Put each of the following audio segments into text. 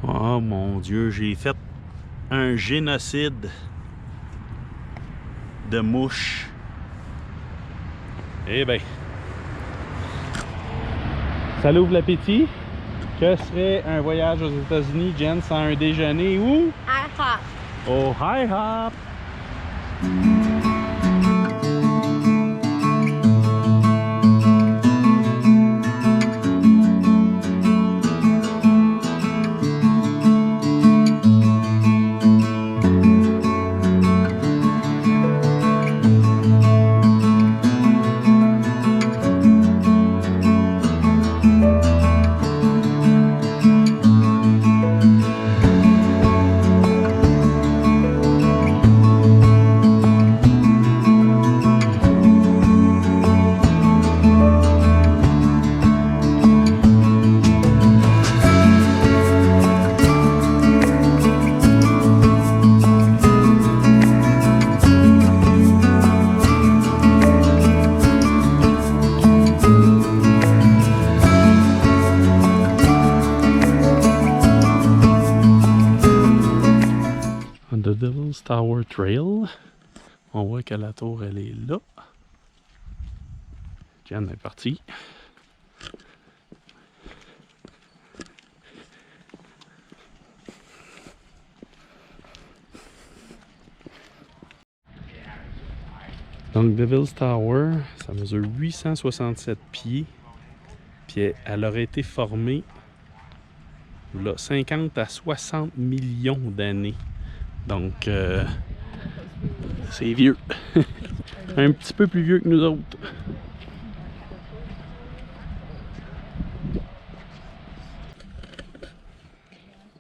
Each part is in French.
Oh mon Dieu, j'ai fait un génocide de mouches. Eh ben, ça l'ouvre l'appétit. Que serait un voyage aux États-Unis, Jen, sans un déjeuner où? IHOP. Au IHOP. The Devil's Tower Trail. On voit que la tour, elle est là. Jen est partie. Donc, Devil's Tower, ça mesure 867 pieds. Puis elle aurait été formée là, 50 à 60 millions d'années. Donc, c'est vieux. Un petit peu plus vieux que nous autres.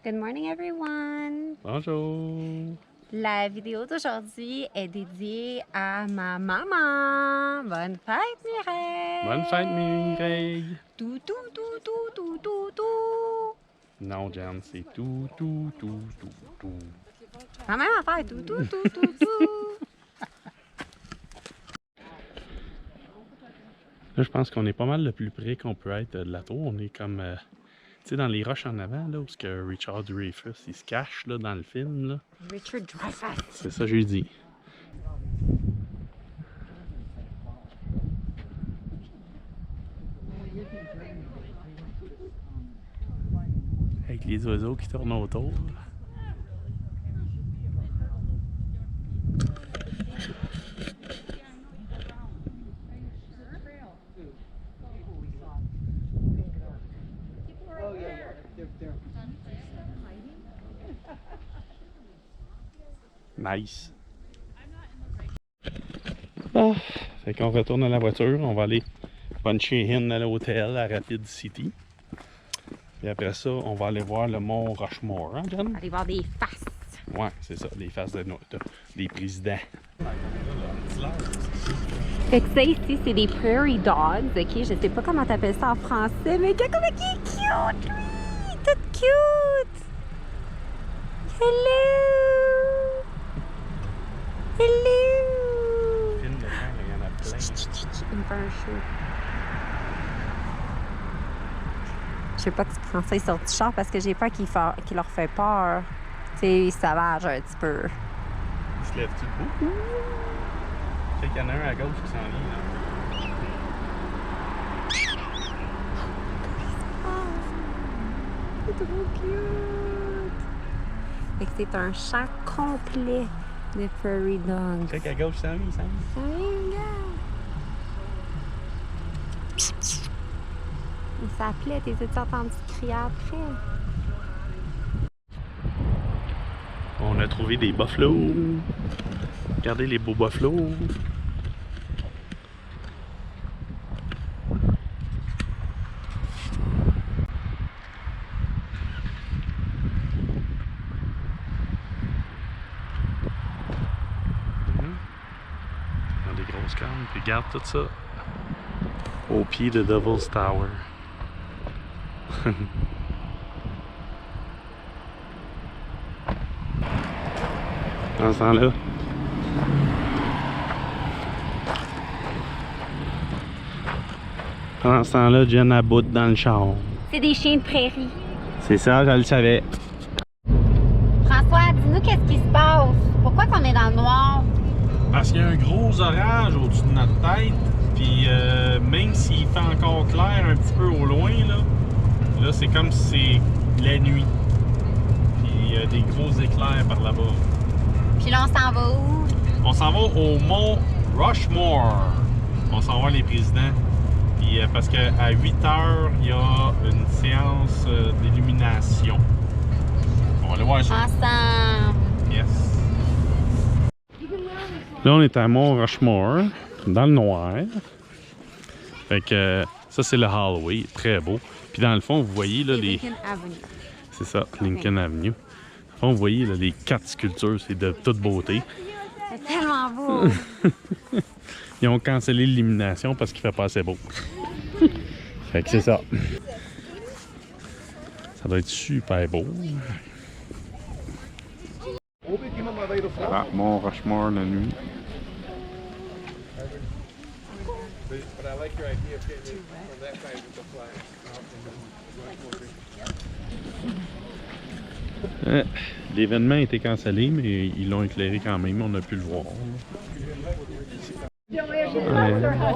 Good morning, everyone. Bonjour. La vidéo d'aujourd'hui est dédiée à ma maman. Bonne fête, Mireille. Bonne fête, Mireille. Tout, tout, tout, tout, tout, tout, tout. Non, Jen, c'est tout, tout, tout, tout, tout. La même affaire, tout, tout, tout, tout, tout. Là, je pense qu'on est pas mal le plus près qu'on peut être de la tour. On est comme, tu sais, dans les roches en avant, là, où que Richard Dreyfuss, il se cache, là, dans le film, là. Richard Dreyfuss. C'est ça que j'ai dit. Avec les oiseaux qui tournent autour. Nice. Ah, fait qu'on retourne à la voiture. On va aller puncher in à l'hôtel à Rapid City. Et après ça, on va aller voir le mont Rushmore, hein, Jen? Aller voir des faces. Ouais, c'est ça, les faces des présidents. Fait que ça ici, c'est des prairie dogs, ok? Je sais pas comment t'appelles ça en français, mais regarde comment il est cute, lui! Tout cute! Hello! Hello! Film de camp, il y en a plein. Il me fait un chou. Je sais pas que quand ça, ils sortent du char parce que j'ai peur qu'il leur fait peur. Tu sais, ils sauvagent un petit peu. Il se lève-tu debout? Je sais qu'il y en a un à gauche qui s'en vient, là. C'est trop cute! Fait que c'est un champ complet de prairie dogs. Je sais qu'à gauche, s'en vient, il s'en vient. Ça vient, regarde! Il s'appelait, t'es-tu entendu crier après? On a trouvé des buffalo. Regardez les beaux buffalo. Dans des grosses cannes. Puis regarde tout ça au pied de Devil's Tower. Dans ce temps-là, pendant ce temps-là, Jen aboute dans le char. C'est des chiens de prairie. C'est ça, je le savais. Dis-nous qu'est-ce qui se passe. Pourquoi qu'on est dans le noir? Parce qu'il y a un gros orage au-dessus de notre tête. Puis même s'il fait encore clair un petit peu au loin, là c'est comme si c'est la nuit. Puis il y a des gros éclairs par là-bas. Puis là, on s'en va où? On s'en va au mont Rushmore. On s'en va voir les présidents. Puis parce qu'à 8 h, il y a une séance d'illumination. On va aller voir ça. Ensemble. Yes. Là, on est à mont Rushmore, dans le noir. Fait que ça, c'est le hallway, très beau. Puis dans le fond, vous voyez là les... Lincoln Avenue. C'est ça, Lincoln Avenue. Dans le fond, vous voyez là, les 4 sculptures, c'est de toute beauté. C'est tellement beau. Ils ont cancellé l'illumination parce qu'il fait pas assez beau. Fait que c'est ça. Ça doit être super beau. Ah, mont Rushmore la nuit. L'événement a été cancellé, mais ils l'ont éclairé quand même. On a pu le voir.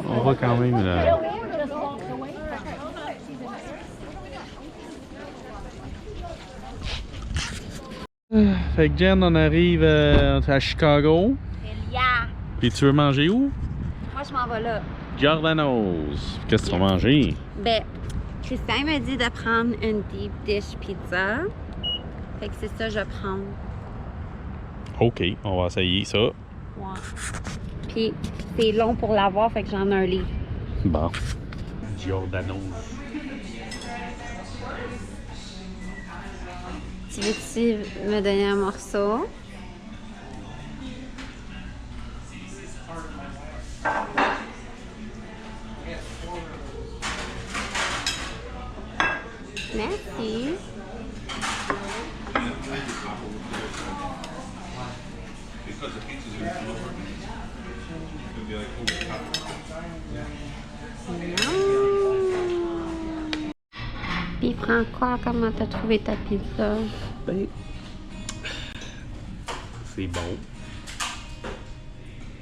On va quand même là. Fait que Jen, on arrive à Chicago. Yeah. Puis tu veux manger où? Moi, je m'en vais là. Giordano's. Qu'est-ce que tu vas manger? Ben, Christian m'a dit de prendre une deep dish pizza. Fait que c'est ça que je vais prendre. OK, on va essayer ça. Ouais. Puis c'est long pour l'avoir, fait que j'en ai un livre. Bon. Giordano's. Tu veux-tu me donner un morceau? Merci. Puis François, comment t'as trouvé ta pizza? Ben, c'est bon.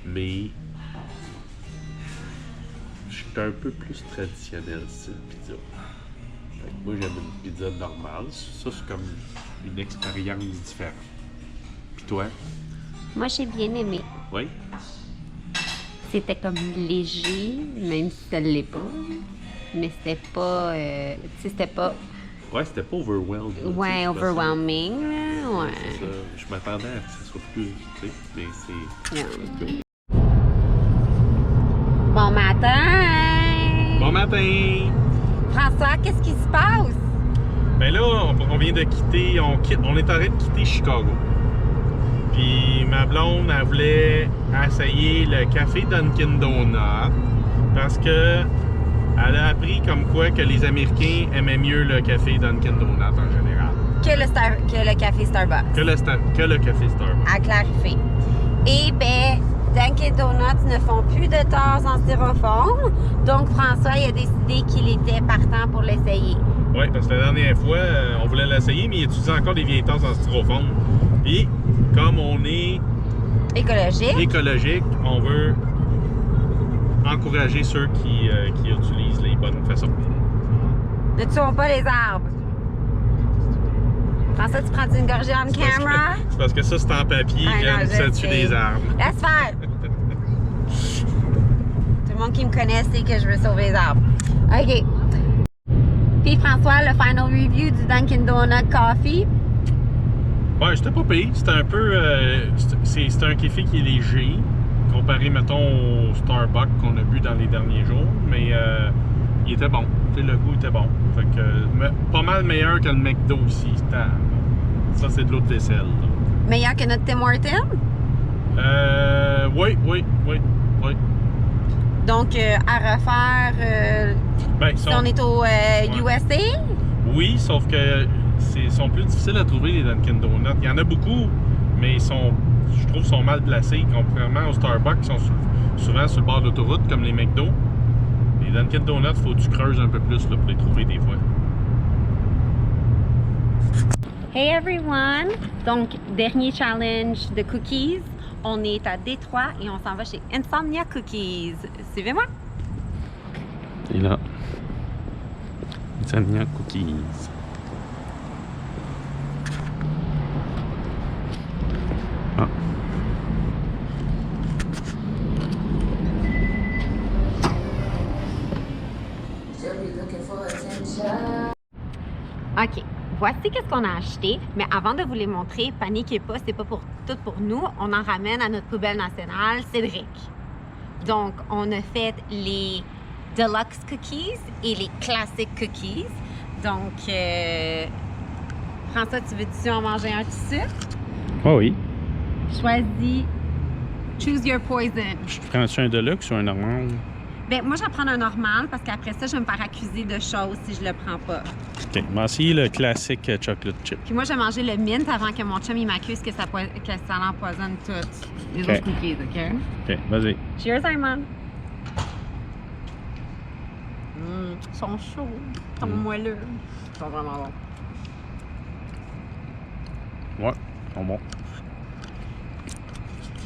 Mais je suis un peu plus traditionnel style pizza. Fait que moi j'aime une pizza normale. Ça c'est comme une expérience différente. Puis toi? Moi, j'ai bien aimé. Oui? C'était comme léger, même si ça ne l'est pas. Mais c'était pas... tu sais, c'était pas... Ouais, c'était pas overwhelming. Ouais, overwhelming, là. Ouais. C'est ça. Je m'attendais à ce que ça soit plus, tu sais, mais c'est... Yeah. Bon matin! Bon matin! François, qu'est-ce qui se passe? Ben là, on vient de quitter, on est en train de quitter Chicago. Puis ma blonde, elle voulait essayer le café Dunkin' Donuts parce que elle a appris comme quoi que les Américains aimaient mieux le café Dunkin' Donuts en général. Que le café Starbucks. Que le café Starbucks. À clarifier. Et ben, Dunkin' Donuts ne font plus de tasses en styrofoam. Donc François, il a décidé qu'il était partant pour l'essayer. Oui, parce que la dernière fois, on voulait l'essayer, mais il utilisait encore des vieilles tasses en styrofoam. Puis, comme on est écologique, on veut encourager ceux qui utilisent les bonnes façons. Ne tuons pas les arbres. François, tu prends une gorgée en caméra? C'est parce que ça, c'est en papier, ça tue des arbres. Laisse faire! Tout le monde qui me connaît sait que je veux sauver les arbres. OK. Puis François, le final review du Dunkin' Donut Coffee. Ouais, c'était pas pire. C'était un peu... c'est un café qui est léger, comparé, mettons, au Starbucks qu'on a bu dans les derniers jours. Mais il était bon. T'sais, le goût était bon. Fait que, pas mal meilleur que le McDo aussi. Ça, c'est de l'eau de vaisselle. Là. Meilleur que notre Tim Hortons? Oui. Donc, à refaire, si on est au USA? Oui, sauf que sont plus difficiles à trouver les Dunkin' Donuts. Il y en a beaucoup, mais je trouve qu'ils sont mal placés. Contrairement aux Starbucks, qui sont souvent sur le bord d'autoroute, comme les McDo. Les Dunkin' Donuts, il faut que tu creuses un peu plus là, pour les trouver des fois. Hey everyone! Donc, dernier challenge de cookies. On est à Détroit et on s'en va chez Insomnia Cookies. Suivez-moi! Et là, Insomnia Cookies. Ah. OK. Voici qu'est-ce qu'on a acheté, mais avant de vous les montrer, paniquez pas, c'est pas pour tout pour nous. On en ramène à notre poubelle nationale, Cédric. Donc, on a fait les Deluxe Cookies et les Classic Cookies. Donc, François, tu veux-tu en manger un tout de suite? Oh oui. Choisis. Choose your poison. Je prends-tu un Deluxe ou un normal? Ben, moi, je vais prendre un normal parce qu'après ça, je vais me faire accuser de choses si je le prends pas. OK. Voici le classique chocolate chip. Puis moi, je vais manger le mint avant que mon chum il m'accuse que ça l'empoisonne toutes les autres cookies, OK? OK, vas-y. Cheers, Ayman! Ils sont chauds, ils sont moelleux. Ils sont vraiment bons. Ouais, ils sont bons.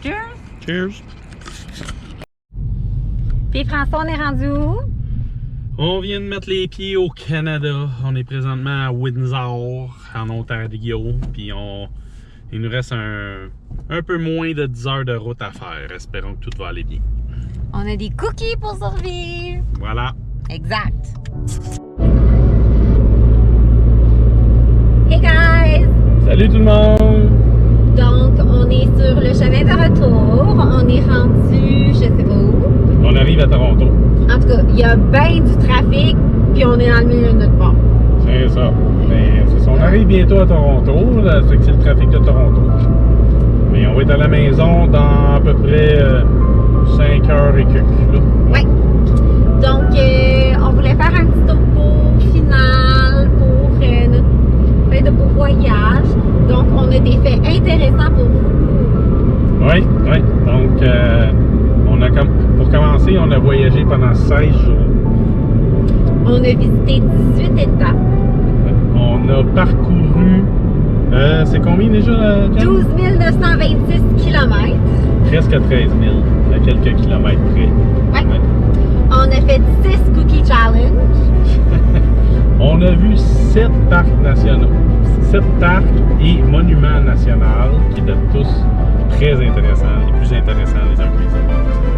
Cheers! Cheers! Puis François, on est rendu où? On vient de mettre les pieds au Canada. On est présentement à Windsor, en Ontario. Puis il nous reste un peu moins de 10 heures de route à faire. Espérons que tout va aller bien. On a des cookies pour survivre. Voilà. Exact. Hey guys! Salut tout le monde! Donc, on est sur le chemin de retour. On est rendu, je sais pas où. On arrive à Toronto. En tout cas, il y a bien du trafic, puis on est dans le milieu de notre port. C'est ça. Mais c'est ça. On arrive bientôt à Toronto. Là, c'est le trafic de Toronto. Mais on va être à la maison dans à peu près 5 heures et quelques. Oui. Donc, on voulait faire un petit topo final pour notre fait de beau voyage. Donc, on a des faits intéressants pour vous. Oui, oui. Donc, pour commencer, on a voyagé pendant 16 jours. On a visité 18 États. On a parcouru, c'est combien déjà, Jen? 12 926 km. Presque 13 000, à quelques kilomètres près. Oui. Ouais. On a fait 6 Cookie Challenge. On a vu 7 parcs nationaux. 7 parcs et monuments nationaux qui étaient tous très intéressants, les plus intéressants les uns que les autres.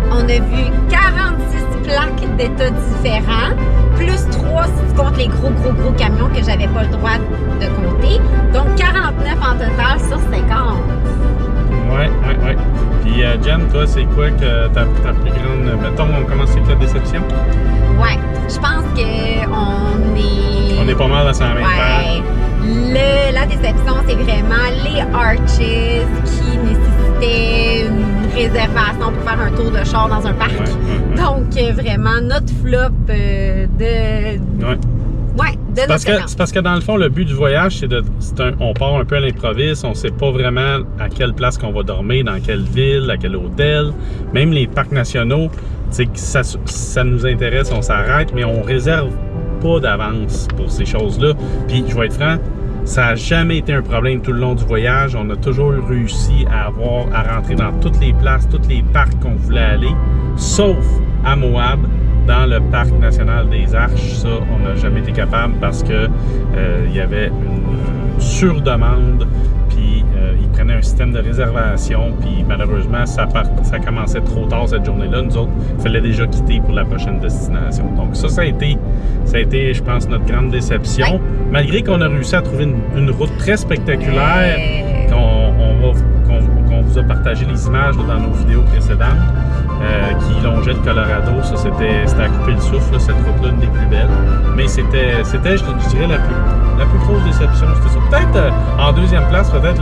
On a vu 46 plaques d'états différents, plus 3 si tu comptes les gros camions que j'avais pas le droit de compter. Donc 49 en total sur 50. Ouais. Puis Jen, toi, c'est quoi que ta plus grande... Mettons, on commence avec la déception? Ouais, je pense qu'on est... On est pas mal à 120 pages. La déception, c'est vraiment les arches qui nécessitaient une réservation pour faire un tour de char dans un parc. Ouais. Donc, vraiment, notre flop de c'est parce que dans le fond, le but du voyage, on part un peu à l'improviste, on sait pas vraiment à quelle place qu'on va dormir, dans quelle ville, à quel hôtel. Même les parcs nationaux, ça nous intéresse, on s'arrête, mais on réserve pas d'avance pour ces choses-là. Puis, je vais être franc, ça n'a jamais été un problème tout le long du voyage. On a toujours réussi à rentrer dans toutes les places, tous les parcs qu'on voulait aller, sauf à Moab, dans le parc national des Arches. Ça, on n'a jamais été capable parce que il y avait une surdemande, puis ils prenaient un système de réservation, puis malheureusement, ça commençait trop tard cette journée-là. Nous autres, il fallait déjà quitter pour la prochaine destination. Donc ça a été, je pense, notre grande déception. Ouais. Malgré qu'on a réussi à trouver une route très spectaculaire, qu'on vous a partagé les images dans nos vidéos précédentes, qui longeait le Colorado. Ça, c'était à couper le souffle, là, cette route-là, une des plus belles. Mais c'était je dirais, la plus grosse déception, c'était ça. Peut-être en deuxième place, peut-être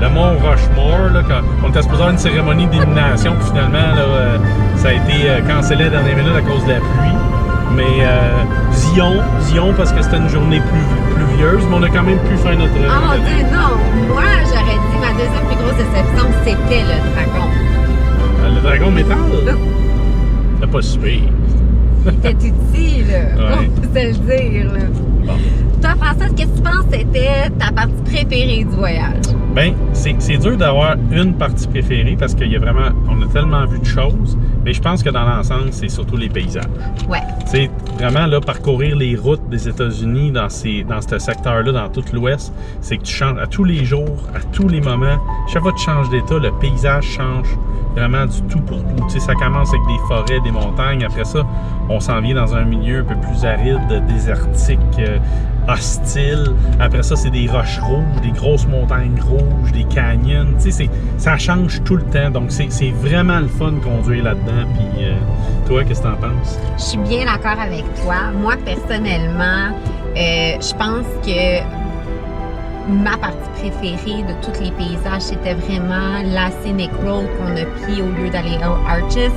le Mont Rushmore, là, quand on était supposé avoir une cérémonie d'élimination, puis finalement, là, ça a été cancellé à la dernière minute à cause de la pluie. Mais Zion, parce que c'était une journée pluvieuse, mais on a quand même pu faire notre... Oh mon Dieu, non! Moi, j'aurais dit ma deuxième plus grosse déception, c'était le dragon. Le dragon métal? C'était pas super. C'était tout petit, là. Ouais. On peut se le dire, là. Bon. Toi, François, qu'est-ce que tu penses c'était ta partie préférée du voyage? Ben, c'est dur d'avoir une partie préférée parce qu'il y a vraiment, on a tellement vu de choses, mais je pense que dans l'ensemble, c'est surtout les paysages. Ouais. C'est vraiment là, parcourir les routes des États-Unis dans ce secteur-là, dans tout l'Ouest, c'est que tu changes à tous les jours, à tous les moments. Chaque fois que tu changes d'état, le paysage change vraiment du tout pour tout. Tu sais, ça commence avec des forêts, des montagnes. Après ça, on s'en vient dans un milieu un peu plus aride, désertique, hostile. Après ça, c'est des roches rouges, des grosses montagnes rouges, des canyons. Tu sais, ça change tout le temps. Donc, c'est vraiment le fun de conduire là-dedans. Puis, toi, qu'est-ce que t'en penses? Je suis bien d'accord avec toi. Moi, personnellement, je pense que ma partie préférée de tous les paysages, c'était vraiment la Scenic Road qu'on a pris au lieu d'aller aux Arches.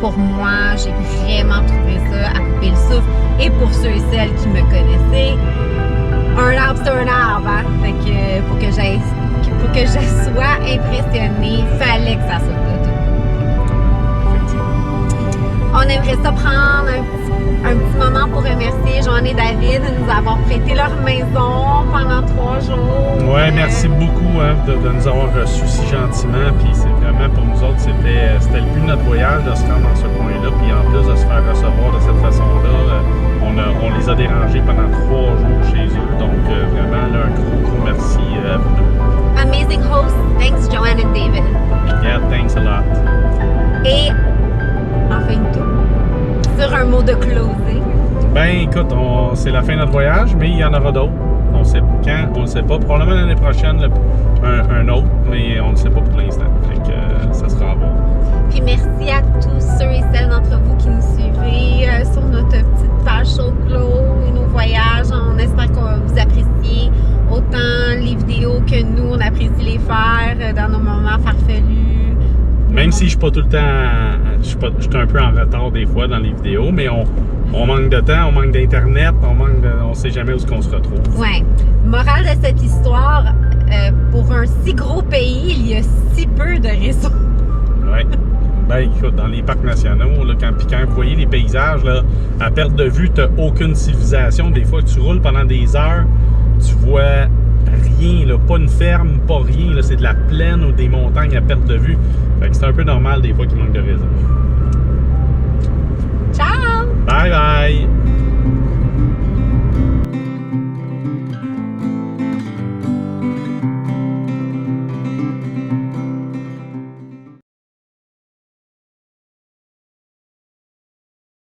Pour moi, j'ai vraiment trouvé ça à couper le souffle. Et pour ceux et celles qui me connaissaient, un arbre, c'est un arbre. Hein? Fait que pour que je sois impressionnée, fallait que ça soit là. On aimerait ça prendre un petit moment pour remercier Joanne et David de nous avoir prêté leur maison pendant 3 jours. Ouais, merci beaucoup de nous avoir reçus si gentiment. Puis c'est vraiment pour nous autres, c'était le but de notre voyage de se rendre dans ce coin-là. Puis en plus de se faire recevoir de cette façon-là, on les a dérangés pendant 3 jours chez eux. Donc vraiment, là, un gros merci à vous deux. Amazing host. Thanks, Joanne and David. Yeah, thanks a lot. Et enfin tout. Sur un mot de closing. Ben écoute, c'est la fin de notre voyage, mais il y en aura d'autres. On sait quand, on ne sait pas. Probablement l'année prochaine, un autre, mais on ne sait pas pour l'instant. Fait que ça sera bon. Puis merci à tous ceux et celles d'entre vous qui nous suivez sur notre petite page SoulGlow et nos voyages. On espère que vous appréciez autant les vidéos que nous, on apprécie les faire dans nos moments farfelus. Même si je suis pas tout le temps, je suis un peu en retard des fois dans les vidéos, mais on manque de temps, on manque d'internet, on sait jamais où est-ce qu'on se retrouve. Ouais. Morale de cette histoire, pour un si gros pays, il y a si peu de réseaux. Ouais. Ben écoute, dans les parcs nationaux, là, quand vous voyez les paysages, là, à perte de vue, tu n'as aucune civilisation. Des fois, tu roules pendant des heures, tu vois rien, là, pas une ferme, pas rien. C'est de la plaine ou des montagnes à perte de vue. Fait que c'est un peu normal des fois qu'il manque de réseau.